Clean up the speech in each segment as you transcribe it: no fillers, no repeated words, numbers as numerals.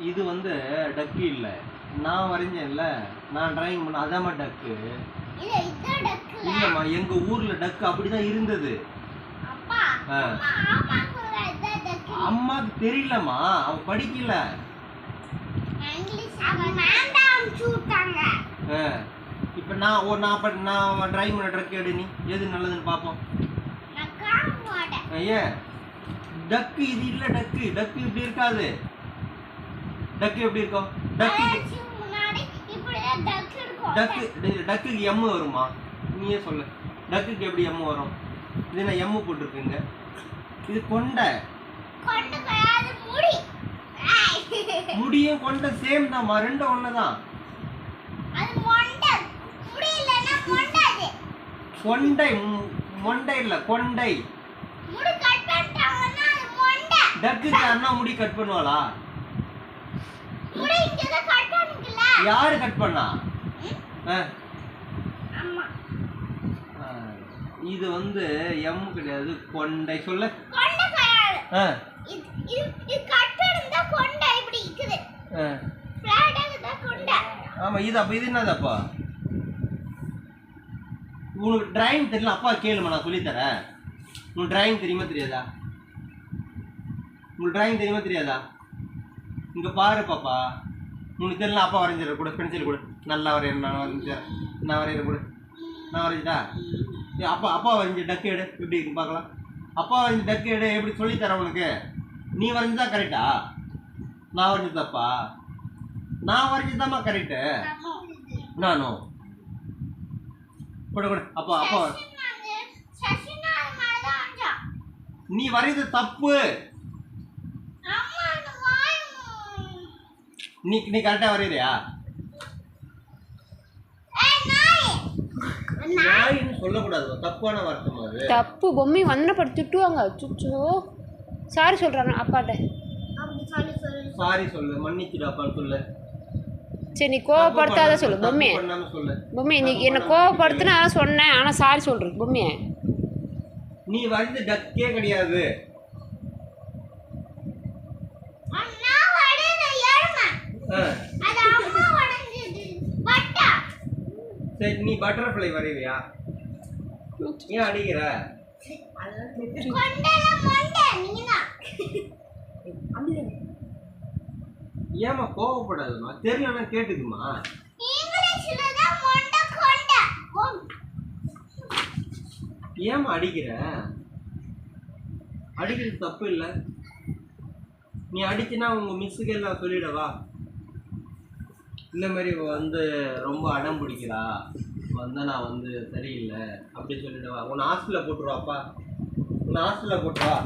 இது வந்து டக்கு இல்ல, நான் வரைஞ்சேன்ல, நான் டிராயிங் பண்ண அதாம்மா டக்கு. இல்லம்மா, எங்க ஊர்ல டக்கு அப்படிதான் இருந்தது. அம்மாக்கு தெரியலம்மா, அவ படிக்கல. இப்ப நான் டிராயிங் பண்ண ட்ரக் எடு, நீ எது நல்லதுன்னு பாப்போம். ஏன் டக்கு இது இல்ல, டக்கு டக்கு இப்படி இருக்காது. டக்கு எப்படி இருக்கும்? டக்குக்கு எம் வருமா? நீயே சொல்லு, டக்குக்கு எப்படி எம் வரும்? இது என்ன எம் போட்டிருக்குங்க? இது கொண்டை. முடியும் கொண்டை சேம் தான்மா, ரெண்டும் ஒண்ணுதான். கொண்டை மொண்டை இல்ல, கொண்டை. டக்குக்கு அண்ணா முடி கட் பண்ணுவாளா? யாரு கட் பண்ணா? இது வந்து எம் கிடையாது, கொண்டை. சொல்ல ஆமா, இது அப்ப இது என்னதாப்பா? உனக்கு டிராயிங் தெரியல, அப்பா கேளுமா, நான் சொல்லித்தரேன். உனக்கு டிராயிங் தெரியுமா தெரியாதா? உங்களுக்கு டிராயிங் தெரியுமா தெரியாதா? இங்க பாரு பாப்பா, உனக்கு தெரியல, அப்பா வரைஞ்சிட கூட, பென்சில் கூட நல்லா வரைய. நான் வரைஞ்சேன், நான் வரையிற கூட, நான் வரைஞ்சிட்டா. அப்பா வரைஞ்ச டக்கு எடு, எப்படி இருக்கு பார்க்கலாம். அப்பா வரைஞ்ச டக்கு எடு, எப்படி சொல்லித்தரேன் உனக்கு. நீ வரைஞ்சதா கரெக்டா? நான் வரைஞ்சதாப்பா? நான் வரைஞ்சதாம்மா கரெக்டு. நானும் கூட கூட அப்பா அப்பா நீ வரையது தப்பு. நீ நீ கரெக்டா வரையறியா? சொல்லக்கூடாது, தப்பான வார்த்தை அது. தப்பு. பொம்மை வண்ணப்பட்டு திட்டுவாங்க. சுச்சோ, சாரி சொல்றாங்க அப்பாட்ட. சாரி சொல்லு, மன்னிச்சுடு அப்பான்னு சொல்லு. சரி, நீ கோவப்படுத்தாத சொல்லு பொம்மையை. பொம்மையை நீ என்ன கோவப்படுத்துனா சொன்னேன், ஆனா சாரி சொல்றேன் பொம்மையை. நீ வரைஞ்ச டக்கே கிடையாது. சரி, நீ பட்டர்ஃப்ளை வரைவியா? ஏன் அடிக்கிற? ஏமா கோவப்படாதுமா, தெரியலன்னா கேட்டுக்குமா. ஏமா அடிக்கிற? அடிக்கிறது தப்பு இல்லை. நீ அடிச்சுன்னா உங்க மிஸ்ஸுக்கு எல்லாம் சொல்லிடவா? இந்த மாதிரி வந்து ரொம்ப அடம் பிடிக்கிறா, வந்தா நான் வந்து சரியில்லை அப்படி சொல்லிடுவா? உன்னை ஹாஸ்டல்ல போட்டுருவாப்பா, உன்னை ஹாஸ்டல்ல போட்டுருவா.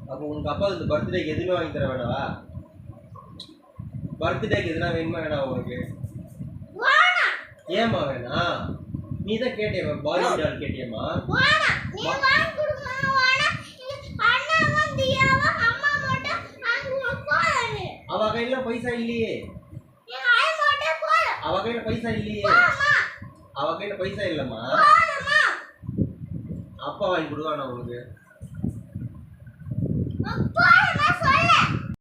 அப்போ உனக்கு அப்பா இந்த பர்த்டேக்கு எதுவுமே வாங்கி தர வேணாவா? பர்த்டேக்கு எதுனா வேணுமா வேணாம் உனக்கு? ஏமா வேணா? நீ தான் கேட்டியம்மா, பாலி டால் கேட்டியம்மா. அவ கையில பைசா இல்லையே, அவ கையில பைசா இல்லையே, அவ கையில பைசா இல்லம்மா. அப்பா வாங்கி கொடுவானா உனக்கு?